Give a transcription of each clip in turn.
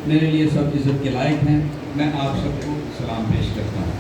میرے لیے سب عزت کے لائق ہیں، میں آپ سب کو سلام پیش کرتا ہوں۔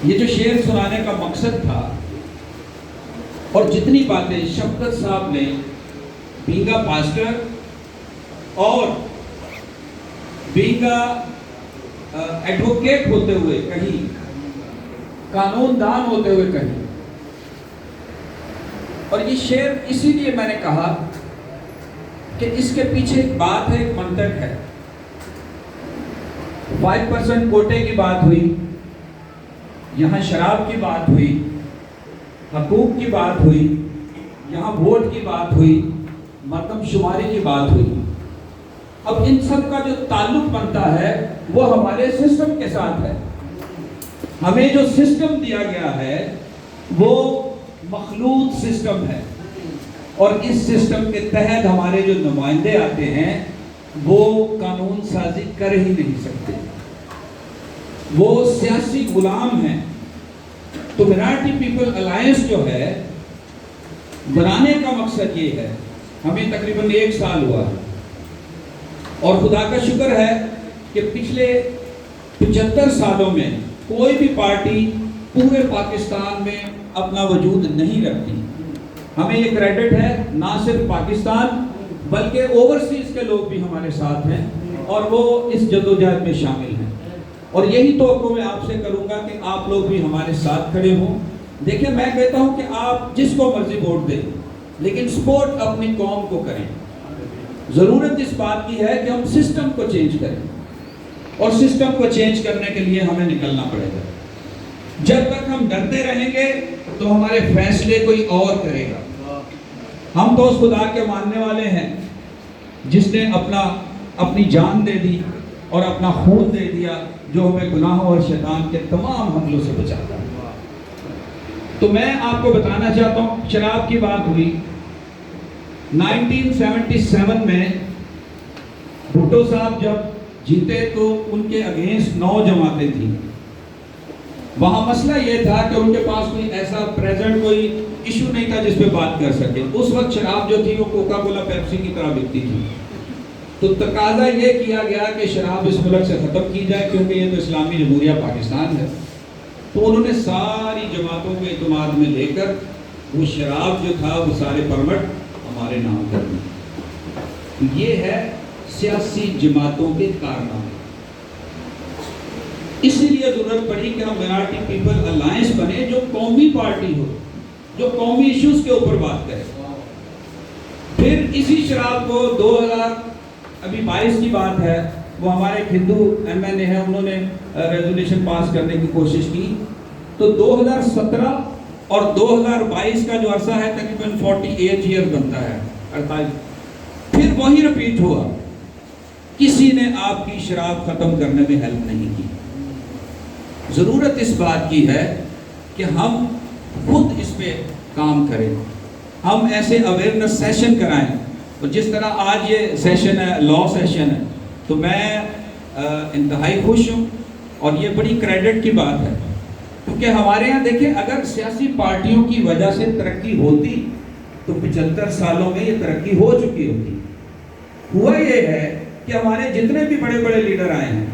یہ جو شعر سنانے کا مقصد تھا اور جتنی باتیں شفقت صاحب نے بینگ اے پاسٹر اور بینگ اے ایڈوکیٹ ہوتے ہوئے کہیں، قانون دان ہوتے ہوئے کہیں، اور یہ شعر اسی لیے میں نے کہا کہ اس کے پیچھے ایک بات ہے، ایک منطق ہے۔ 5% کوٹے کی بات ہوئی، یہاں شراب کی بات ہوئی، حقوق کی بات ہوئی، یہاں ووٹ کی بات ہوئی، مردم شماری کی بات ہوئی۔ اب ان سب کا جو تعلق بنتا ہے وہ ہمارے سسٹم کے ساتھ ہے۔ ہمیں جو سسٹم دیا گیا ہے وہ مخلوط سسٹم ہے، اور اس سسٹم کے تحت ہمارے جو نمائندے آتے ہیں وہ قانون سازی کر ہی نہیں سکتے، وہ سیاسی غلام ہیں۔ تو مینارٹی پیپل الائنس جو ہے بنانے کا مقصد یہ ہے، ہمیں تقریباً 1 سال ہوا ہے، اور خدا کا شکر ہے کہ پچھلے 75 سالوں میں کوئی بھی پارٹی پورے پاکستان میں اپنا وجود نہیں رکھتی۔ ہمیں یہ کریڈٹ ہے نہ صرف پاکستان بلکہ اوورسیز کے لوگ بھی ہمارے ساتھ ہیں، اور وہ اس جدوجہد میں شامل ہیں، اور یہی توقع میں آپ سے کروں گا کہ آپ لوگ بھی ہمارے ساتھ کھڑے ہوں۔ دیکھیں، میں کہتا ہوں کہ آپ جس کو مرضی ووٹ دیں، لیکن سپورٹ اپنی قوم کو کریں۔ ضرورت اس بات کی ہے کہ ہم سسٹم کو چینج کریں، اور سسٹم کو چینج کرنے کے لیے ہمیں نکلنا پڑے گا۔ جب تک ہم ڈرتے رہیں گے تو ہمارے فیصلے کوئی اور کرے گا۔ ہم تو اس خدا کے ماننے والے ہیں جس نے اپنی جان دے دی اور اپنا خون دے دیا، جو ہمیں گناہوں اور شیطان کے تمام حملوں سے بچاتا ہے۔ تو میں آپ کو بتانا چاہتا ہوں، شراب کی بات ہوئی، 1977 میں بھٹو صاحب جب جیتے تو ان کے اگینسٹ 9 جماعتیں تھیں۔ وہاں مسئلہ یہ تھا کہ ان کے پاس کوئی ایسا پریزنٹ کوئی ایشو نہیں تھا جس پہ بات کر سکے۔ اس وقت شراب جو تھی وہ کوکا کولا پیپسی کی طرح بکتی تھی، تو تقاضا یہ کیا گیا کہ شراب اس ملک سے ختم کی جائے، کیونکہ یہ تو اسلامی جمہوریہ پاکستان ہے۔ تو انہوں نے ساری جماعتوں کے اعتماد میں لے کر وہ شراب جو تھا وہ سارے پرمٹ ہمارے نام کر دی۔ یہ ہے سیاسی جماعتوں کے کارنامے۔ اسی لیے ضرورت پڑی کہ ہم مینارٹی پیپل الائنس بنے، جو قومی پارٹی ہو، جو قومی ایشوز کے اوپر بات کرے۔ پھر اسی شراب کو 2022 کی بات ہے، وہ ہمارے ایک ہندو ایم این اے ہیں، انہوں نے ریزولوشن پاس کرنے کی کوشش کی، تو 2017 اور 2022 کا جو عرصہ ہے تقریباً 48 ایئر بنتا ہے، 48۔ پھر وہی رپیٹ ہوا، کسی نے آپ کی شراب ختم کرنے میں ہیلپ نہیں کی۔ ضرورت اس بات کی ہے کہ ہم خود اس پہ کام کریں، ہم ایسے اویئرنس سیشن کرائیں، اور جس طرح آج یہ سیشن ہے، لا سیشن ہے، تو میں انتہائی خوش ہوں، اور یہ بڑی کریڈٹ کی بات ہے، کیونکہ ہمارے یہاں دیکھیں، اگر سیاسی پارٹیوں کی وجہ سے ترقی ہوتی تو 75 سالوں میں یہ ترقی ہو چکی ہوتی۔ ہوا یہ ہے کہ ہمارے جتنے بھی بڑے بڑے لیڈر آئے ہیں،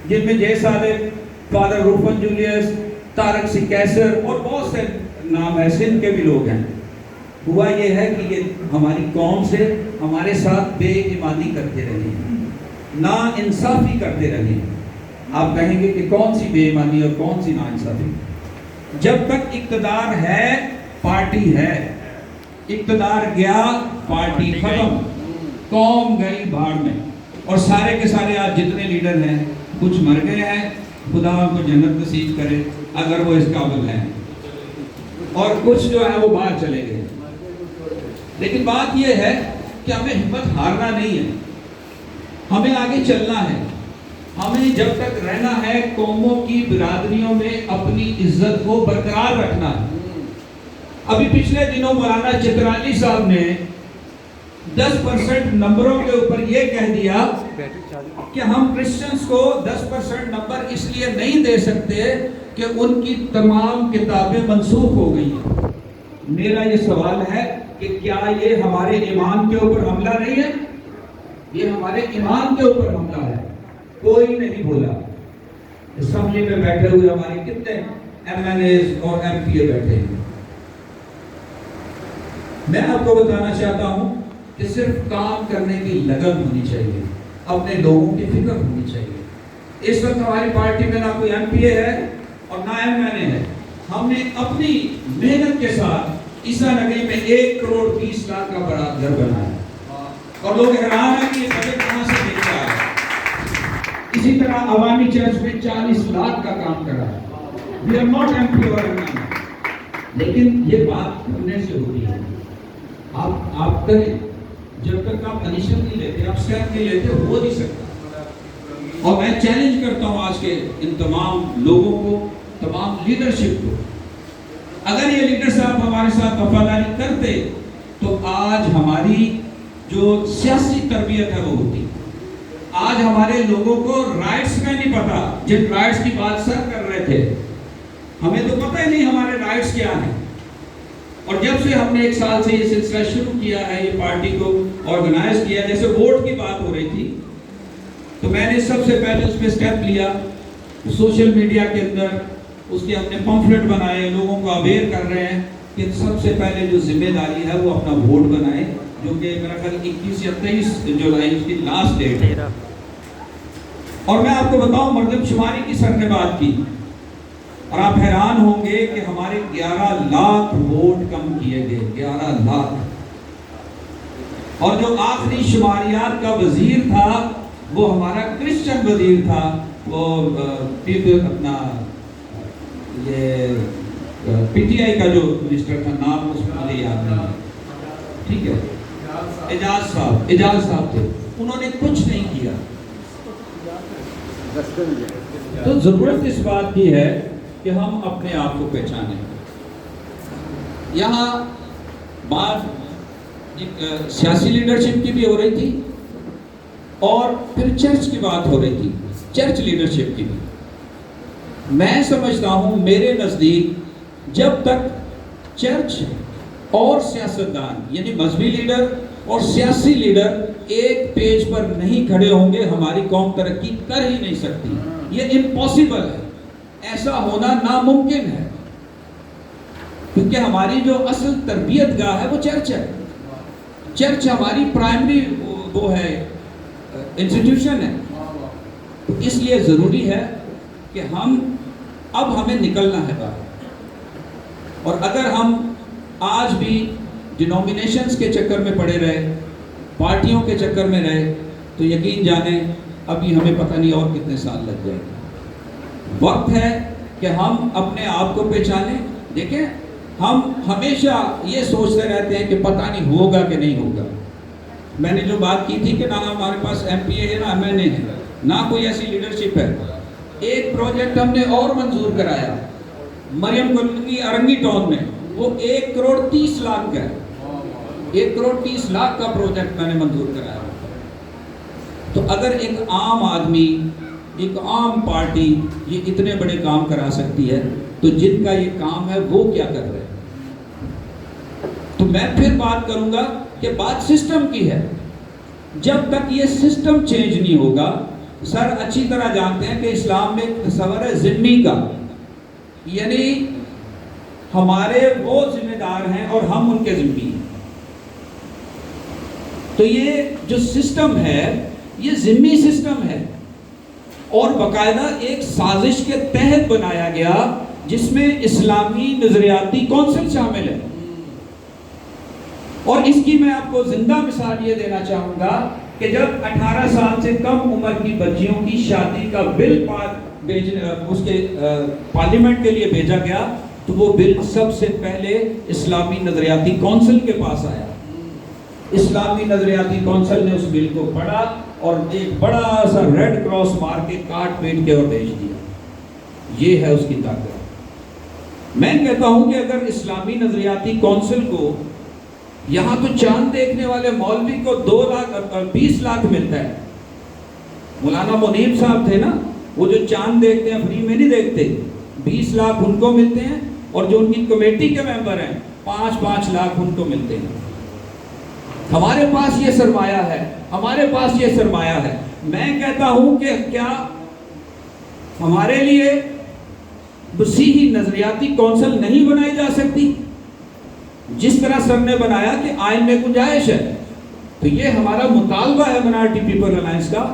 جن میں جے صادق، فادر روفن جولیس، طارق سی کیسر اور بہت سے نام ہے، سندھ کے بھی لوگ ہیں، ہوا یہ ہے کہ یہ ہماری قوم سے ہمارے ساتھ بے ایمانی کرتے رہے، نا انصافی کرتے رہے۔ آپ کہیں گے کہ کون سی بے ایمانی اور کون سی نا انصافی؟ جب تک اقتدار ہے پارٹی ہے، اقتدار گیا پارٹی ختم، قوم گئی بھاڑ میں، اور سارے کے سارے آج جتنے لیڈر ہیں کچھ مر گئے ہیں، خدا ان کو جنت نصیب کرے اگر وہ اس قابل ہیں، اور کچھ جو ہے وہ باہر چلے گئے۔ لیکن بات یہ ہے کہ ہمیں ہمت ہارنا نہیں ہے، ہمیں آگے چلنا ہے، ہمیں جب تک رہنا ہے قوموں کی برادریوں میں اپنی عزت کو برقرار رکھنا ہے۔ ابھی پچھلے دنوں مولانا چترالی صاحب نے 10% نمبروں کے اوپر یہ کہہ دیا کہ ہم کرسچنز کو 10% نمبر اس لیے نہیں دے سکتے کہ ان کی تمام کتابیں منسوخ ہو گئی ہیں۔ میرا یہ سوال ہے کہ کیا یہ ہمارے ایمان کے اوپر حملہ نہیں ہے؟ یہ ہمارے ایمان کے اوپر حملہ ہے. کوئی نہیں بولا. اسمبلی میں بیٹھے ہوئے ہمارے کتنے ایم این ایز اور ایم پی اے بیٹھے ہیں. میں آپ کو بتانا چاہتا ہوں کہ صرف کام کرنے کی لگن ہونی چاہیے, اپنے لوگوں کی فکر ہونی چاہیے. اس وقت ہماری پارٹی میں نہ کوئی ایم پی اے ہے اور نہ ایم این اے ہے. ہم نے اپنی محنت کے ساتھ عیسیٰ نگری میں 1 کروڑ 20 لاکھ کا بڑا گھر بنایا اور لوگ حیران ہیں کہ یہ بجٹ کہاں سے ملتا ہے. اسی طرح عوامی چرچ میں 40 لاکھ کا کام کر رہا ہے. We are not MP or MNA. لیکن یہ بات کرنے سے ہوتی ہے. آپ کریں, جب تک آپ انیشیٹو نہیں لیتے, آپ اسٹیپ نہیں لیتے, ہو نہیں سکتا. اور میں چیلنج کرتا ہوں آج کے ان تمام لوگوں کو, تمام لیڈرشپ کو, اگر یہ لیڈر صاحب ہمارے ساتھ وفاداری کرتے تو آج ہماری جو سیاسی تربیت ہے وہ ہوتی. آج ہمارے لوگوں کو رائٹس کا نہیں پتا, جن رائٹس کی بات سر کر رہے تھے, ہمیں تو پتہ ہی نہیں ہمارے رائٹس کیا ہیں. اور جب سے ہم نے 1 سال سے یہ سلسلہ شروع کیا ہے, یہ پارٹی کو آرگنائز کیا, جیسے ووٹ کی بات ہو رہی تھی, تو میں نے سب سے پہلے اس پہ سٹیپ لیا. سوشل میڈیا کے اندر اس کے ہم نے پمفلٹ بنائے, لوگوں کو اویئر کر رہے ہیں کہ سب سے پہلے جو ذمہ داری ہے وہ اپنا ووٹ بنائے, جو کہ میرا خیال 21 یا 23 جولائی اس کی لاسٹ ڈیٹ ہے. اور میں آپ کو بتاؤں, مردم شماری کی سر نے بات کی اور آپ حیران ہوں گے کہ ہمارے 11 لاکھ ووٹ کم کیے گئے, 11 لاکھ. اور جو آخری شماریات کا وزیر تھا وہ ہمارا کرسچن وزیر تھا, وہ اپنا یہ پی ٹی آئی کا جو منسٹر تھا, نام اس میں مجھے یاد نہیں, ٹھیک ہے, اعجاز صاحب تھے. انہوں نے کچھ نہیں کیا. تو ضرورت اس بات کی ہے کہ ہم اپنے آپ کو پہچانیں. یہاں بات سیاسی لیڈرشپ کی بھی ہو رہی تھی اور پھر چرچ کی بات ہو رہی تھی, چرچ لیڈرشپ کی بھی. میں سمجھتا ہوں, میرے نزدیک جب تک چرچ اور سیاستدان یعنی مذہبی لیڈر اور سیاسی لیڈر ایک پیج پر نہیں کھڑے ہوں گے, ہماری قوم ترقی کر ہی نہیں سکتی. یہ امپاسبل ہے, ایسا ہونا ناممکن ہے, کیونکہ ہماری جو اصل تربیت گاہ ہے وہ چرچ ہے. چرچ ہماری پرائمری وہ ہے, انسٹیٹیوشن ہے. اس لیے ضروری ہے کہ اب ہمیں نکلنا ہے باہر. اور اگر ہم آج بھی ڈینومینیشنز کے چکر میں پڑے رہے, پارٹیوں کے چکر میں رہے, تو یقین جانیں ابھی ہمیں پتہ نہیں اور کتنے سال لگ جائے. وقت ہے کہ ہم اپنے آپ کو پہچانیں. دیکھیں, ہم ہمیشہ یہ سوچتے رہتے ہیں کہ پتہ نہیں ہوگا کہ نہیں ہوگا. میں نے جو بات کی تھی کہ نہ ہمارے پاس ایم پی اے ہے, نہ ایم این اے ہے, نہ کوئی ایسی لیڈرشپ ہے. ایک پروجیکٹ ہم نے اور منظور کرایا مریم کالونی ارنگی ٹاؤن میں, وہ 1 کروڑ 30 لاکھ کا ہے. 1 کروڑ 30 لاکھ کا پروجیکٹ میں نے منظور کرایا. تو اگر ایک عام آدمی, ایک عام پارٹی یہ اتنے بڑے کام کرا سکتی ہے, تو جن کا یہ کام ہے وہ کیا کر رہے ہیں؟ تو میں پھر بات کروں گا کہ بات سسٹم کی ہے. جب تک یہ سسٹم چینج نہیں ہوگا, سر اچھی طرح جانتے ہیں کہ اسلام میں ایک تصور ہے ذمہ کا, یعنی ہمارے وہ ذمہ دار ہیں اور ہم ان کے ذمہ ہیں. تو یہ جو سسٹم ہے یہ ذمہ سسٹم ہے اور باقاعدہ ایک سازش کے تحت بنایا گیا جس میں اسلامی نظریاتی کونسل شامل ہے. اور اس کی میں آپ کو زندہ مثال یہ دینا چاہوں گا کہ جب 18 سال سے کم عمر کی بچیوں کی شادی کا بل اس کے پارلیمنٹ کے لیے بھیجا گیا, تو وہ بل سب سے پہلے اسلامی نظریاتی کونسل کے پاس آیا. اسلامی نظریاتی کونسل نے اس بل کو پڑھا اور ایک بڑا سا ریڈ کراس مار کے کاٹ پیٹ کے اور بھیج دیا. یہ ہے اس کی طاقت. میں کہتا ہوں کہ اگر اسلامی نظریاتی کونسل کو, یہاں تو چاند دیکھنے والے مولوی کو 20 لاکھ ملتا ہے. مولانا منیب صاحب تھے نا, وہ جو چاند دیکھتے ہیں فری میں نہیں دیکھتے, 20 لاکھ ان کو ملتے ہیں, اور جو ان کی کمیٹی کے ممبر ہیں 5 لاکھ ان کو ملتے ہیں. ہمارے پاس یہ سرمایہ ہے ہمارے پاس یہ سرمایہ ہے. میں کہتا ہوں کہ کیا ہمارے لیے وسیع نظریاتی کونسل نہیں بنائی جا سکتی جس طرح سر نے بنایا کہ آئین میں گنجائش ہے؟ تو یہ ہمارا مطالبہ ہے منارٹی پیپل الائنس کا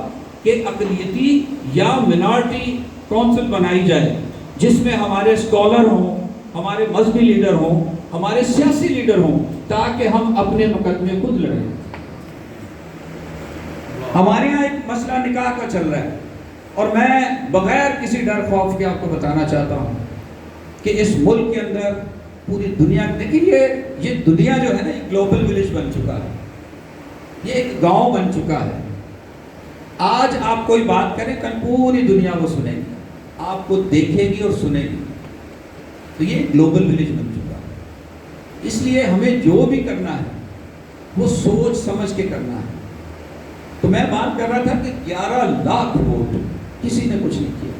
کہ اقلیتی یا منارٹی کونسل بنائی جائے جس میں ہمارے اسکالر ہوں، ہمارے مذہبی لیڈر ہوں، ہمارے سیاسی لیڈر ہوں، تاکہ ہم اپنے مقدمے خود لڑیں. ہمارے یہاں ایک مسئلہ نکاح کا چل رہا ہے اور میں بغیر کسی ڈر خوف کے آپ کو بتانا چاہتا ہوں کہ اس ملک کے اندر پوری دنیا، دیکھیے یہ دنیا جو ہے نا، یہ گلوبل ولیج بن چکا ہے، یہ ایک گاؤں بن چکا ہے. آج آپ کوئی بات کریں، کل پوری دنیا وہ سنے گی، آپ کو دیکھے گی اور سنے گی. تو یہ گلوبل ولیج بن چکا ہے. اس لیے ہمیں جو بھی کرنا ہے وہ سوچ سمجھ کے کرنا ہے. تو میں بات کر رہا تھا کہ 11 لاکھ ووٹ کسی نے کچھ نہیں کیا.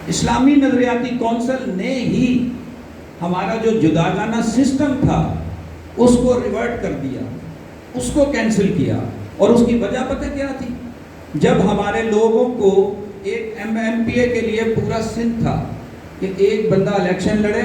اسلامی نظریاتی کونسل نے ہی ہمارا جو جداگانہ سسٹم تھا اس کو ریورٹ کر دیا، اس کو کینسل کیا. اور اس کی وجہ پتہ کیا تھی؟ جب ہمارے لوگوں کو ایک ایم پی اے کے لیے پورا سندھ تھا کہ ایک بندہ الیکشن لڑے